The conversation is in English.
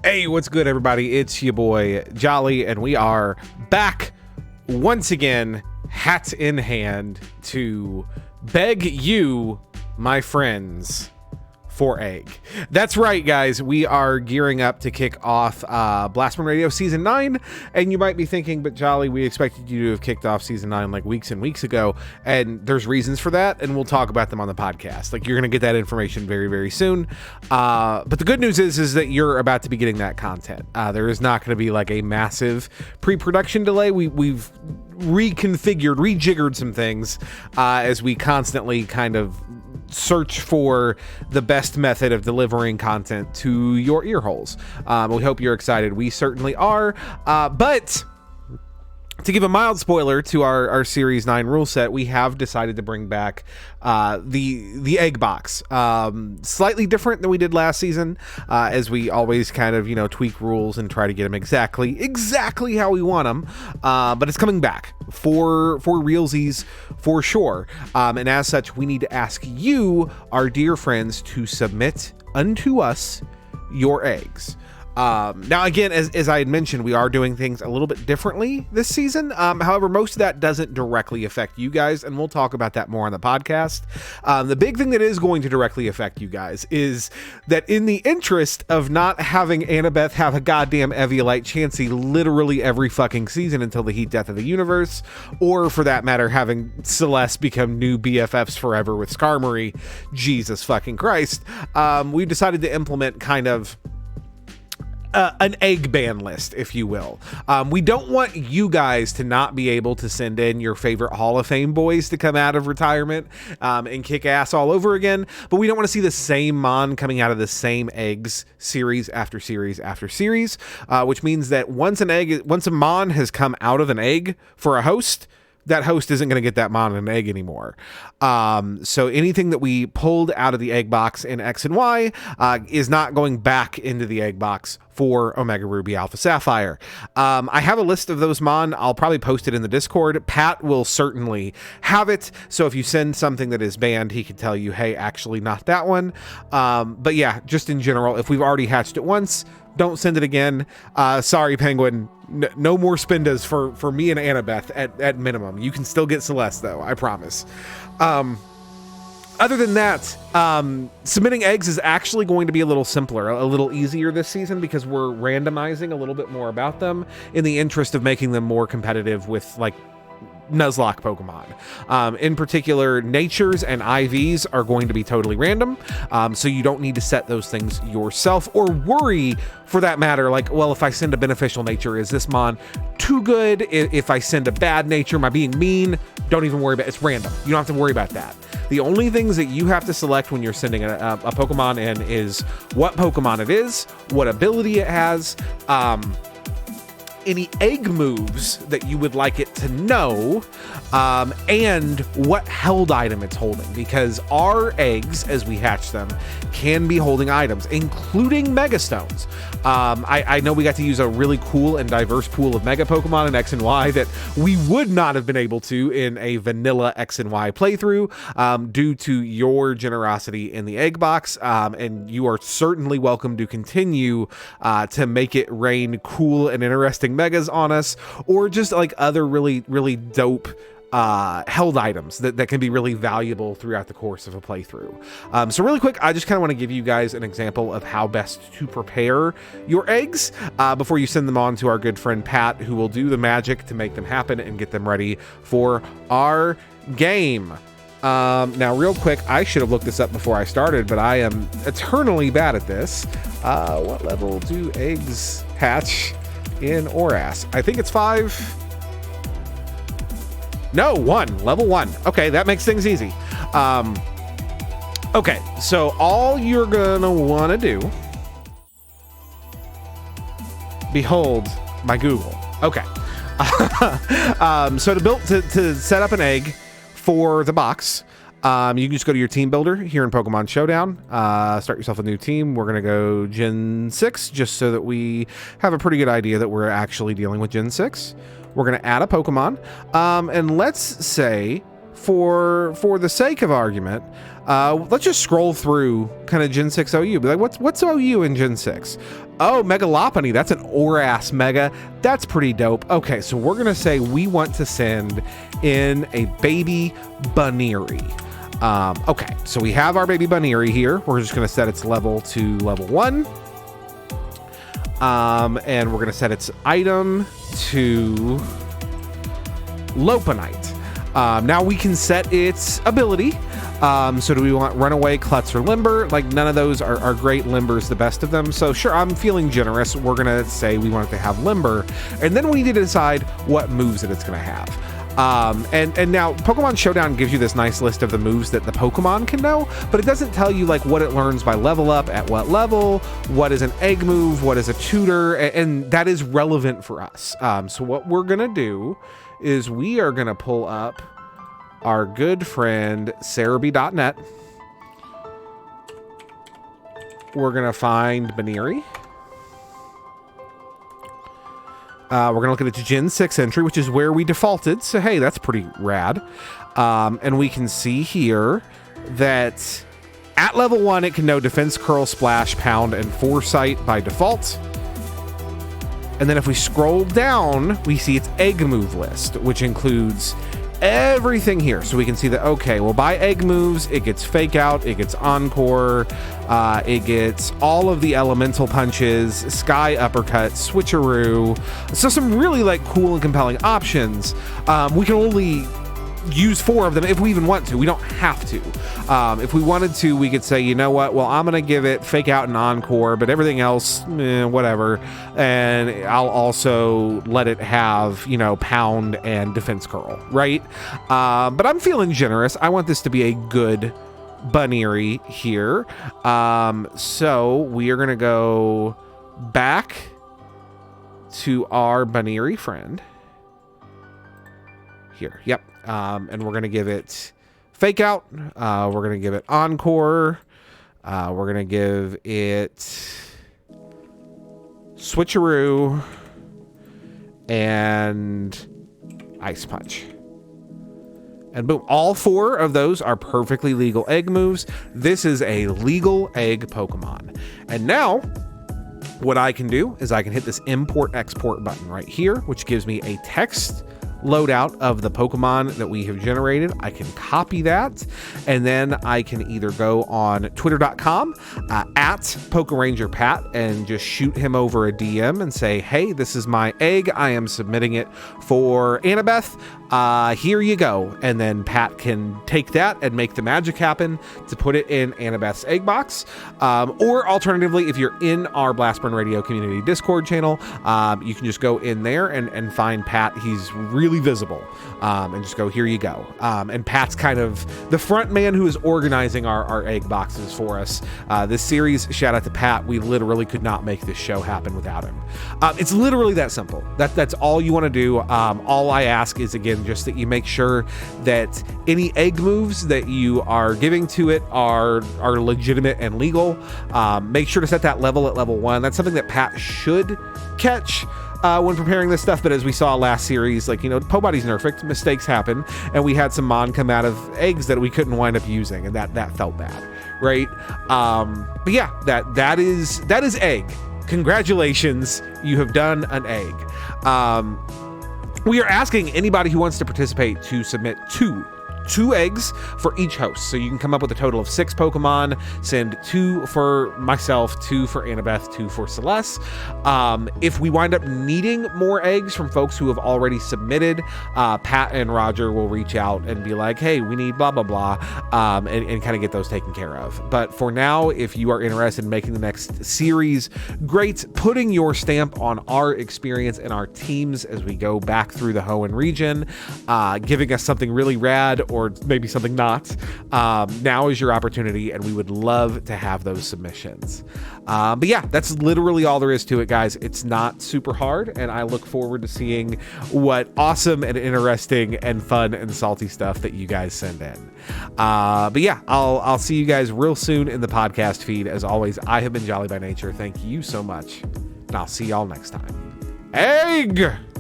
Hey, what's good, everybody? It's your boy Jolly, and we are back once again, hat in hand, to beg you, my friends, for egg. That's right, guys. We are gearing up to kick off Blastburn Radio Season 9, and you might be thinking, but Jolly, we expected you to have kicked off Season 9 like weeks and weeks ago, and there's reasons for that, and we'll talk about them on the podcast. Like, you're going to get that information very, very soon. But the good news is that you're about to be getting that content. There is not going to be like a massive pre-production delay. We've rejiggered some things as we constantly kind of search for the best method of delivering content to your ear holes. We hope you're excited. We certainly are. But to give a mild spoiler to our Series 9 rule set, we have decided to bring back the egg box. Slightly different than we did last season, as we always kind of, tweak rules and try to get them exactly how we want them. But it's coming back for realsies for sure. And as such, we need to ask you, our dear friends, to submit unto us your eggs. Now, again, as I had mentioned, we are doing things a little bit differently this season. However, most of that doesn't directly affect you guys, and we'll talk about that more on the podcast. The big thing that is going to directly affect you guys is that in the interest of not having Annabeth have a goddamn Eviolite Chansey literally every fucking season until the heat death of the universe, or for that matter, having Celeste become new BFFs forever with Skarmory, Jesus fucking Christ, we've decided to implement kind of an egg ban list, if you will. We don't want you guys to not be able to send in your favorite Hall of Fame boys to come out of retirement and kick ass all over again, but we don't want to see the same Mon coming out of the same eggs series after series after series, which means that once a Mon has come out of an egg for a host, that host isn't going to get that Mon and an egg anymore. So anything that we pulled out of the egg box in X and Y is not going back into the egg box for Omega Ruby Alpha Sapphire. I have a list of those Mon. I'll probably post it in the Discord. Pat will certainly have it. So if you send something that is banned, he can tell you, hey, actually not that one. But yeah, just in general, if we've already hatched it once, don't send it again. Sorry, Penguin. No more Spindas for me and Annabeth at minimum. You can still get Celeste, though, I promise. Other than that, submitting eggs is actually going to be a little simpler, a little easier this season, because we're randomizing a little bit more about them in the interest of making them more competitive with, like, Nuzlocke Pokemon. In particular, natures and IVs are going to be totally random, so you don't need to set those things yourself or worry, for that matter, like, well, if I send a beneficial nature, is this Mon too good? If I send a bad nature, am I being mean? Don't even worry about it. It's random. You don't have to worry about that. The only things that you have to select when you're sending a Pokemon in is what Pokemon it is, what ability it has, any egg moves that you would like it to know, and what held item it's holding, because our eggs, as we hatch them, can be holding items, including Megastones. I know we got to use a really cool and diverse pool of Mega Pokemon in X and Y that we would not have been able to in a vanilla X and Y playthrough, due to your generosity in the egg box, and you are certainly welcome to continue to make it rain cool and interesting Megas on us, or just like other really, really dope held items that can be really valuable throughout the course of a playthrough. So really quick, I just kind of want to give you guys an example of how best to prepare your eggs before you send them on to our good friend Pat, who will do the magic to make them happen and get them ready for our game. Now, real quick, I should have looked this up before I started, but I am eternally bad at this. What level do eggs hatch in Oras? I think it's 5. No, 1. Level 1. Okay, that makes things easy. Okay, so all you're gonna want to do... Behold my Google. Okay. So to set up an egg for the box, you can just go to your team builder here in Pokemon Showdown, start yourself a new team. We're going to go Gen 6, just so that we have a pretty good idea that we're actually dealing with Gen 6. We're going to add a Pokemon, and let's say for the sake of argument, let's just scroll through kind of Gen 6 OU. Be like, what's OU in Gen 6? Oh, Megalopony, that's an Oras Mega. That's pretty dope. Okay, so we're gonna say we want to send in a baby Buneary. Okay, so we have our baby Buneary here. We're just gonna set its level to level 1. And we're gonna set its item to Lopunite. Now we can set its ability. So do we want Runaway, Klutz, or Limber? Like, none of those are great. Limber's the best of them. So sure, I'm feeling generous. We're gonna say we want it to have Limber, and then we need to decide what moves that it's gonna have. And now Pokemon Showdown gives you this nice list of the moves that the Pokemon can know, but it doesn't tell you like what it learns by level up, at what level, what is an egg move, what is a tutor, and that is relevant for us. So what we're gonna do is we are gonna pull up our good friend Cerebi.net. We're gonna find Buneary. We're gonna look at its Gen 6 entry, which is where we defaulted. So hey, that's pretty rad. And we can see here that at level 1, it can know Defense, Curl, Splash, Pound, and Foresight by default. And then if we scroll down, we see its egg move list, which includes everything here. So we can see that, okay, well, by egg moves, it gets Fake Out, it gets Encore, it gets all of the elemental punches, Sky Uppercut, Switcheroo. So some really like cool and compelling options. We can only use 4 of them if we even want to. We don't have to. If we wanted to, we could say, you know what, well, I'm gonna give it Fake Out and Encore, but everything else, whatever, and I'll also let it have, you know, Pound and Defense Curl, right? But I'm feeling generous. I want this to be a good Buneary here. So we are gonna go back to our Buneary friend here. Yep. And we're going to give it Fake Out. We're going to give it Encore. We're going to give it Switcheroo and Ice Punch. And boom, all 4 of those are perfectly legal egg moves. This is a legal egg Pokemon. And now what I can do is I can hit this import export button right here, which gives me a text loadout of the Pokemon that we have generated. I can copy that, and then I can either go on twitter.com at PokeRangerPat and just shoot him over a DM and say, hey, this is my egg. I am submitting it for Annabeth. Here you go. And then Pat can take that and make the magic happen to put it in Annabeth's egg box. Or alternatively, if you're in our Blastburn Radio community Discord channel, you can just go in there and find Pat. He's really visible, and just go, here you go. And Pat's kind of the front man who is organizing our egg boxes for us. This series, shout out to Pat. We literally could not make this show happen without him. It's literally that simple. That's all you want to do. All I ask is, again, just that you make sure that any egg moves that you are giving to it are legitimate and legal. Make sure to set that level at level 1. That's something that Pat should catch when preparing this stuff, but as we saw last series, like, you know, Pobody's perfect, mistakes happen, and we had some Mon come out of eggs that we couldn't wind up using, and that felt bad, right? But yeah, that is egg. Congratulations, you have done an egg. We are asking anybody who wants to participate to submit two eggs for each host. So you can come up with a total of 6 Pokemon, send 2 for myself, 2 for Annabeth, 2 for Celeste. If we wind up needing more eggs from folks who have already submitted, Pat and Roger will reach out and be like, hey, we need blah, blah, blah, and kind of get those taken care of. But for now, if you are interested in making the next series great, putting your stamp on our experience and our teams as we go back through the Hoenn region, giving us something really rad or maybe something not, now is your opportunity, and we would love to have those submissions. But yeah, that's literally all there is to it, guys. It's not super hard, and I look forward to seeing what awesome and interesting and fun and salty stuff that you guys send in. But yeah, I'll see you guys real soon in the podcast feed. As always, I have been Jolly by Nature. Thank you so much, and I'll see y'all next time. Egg!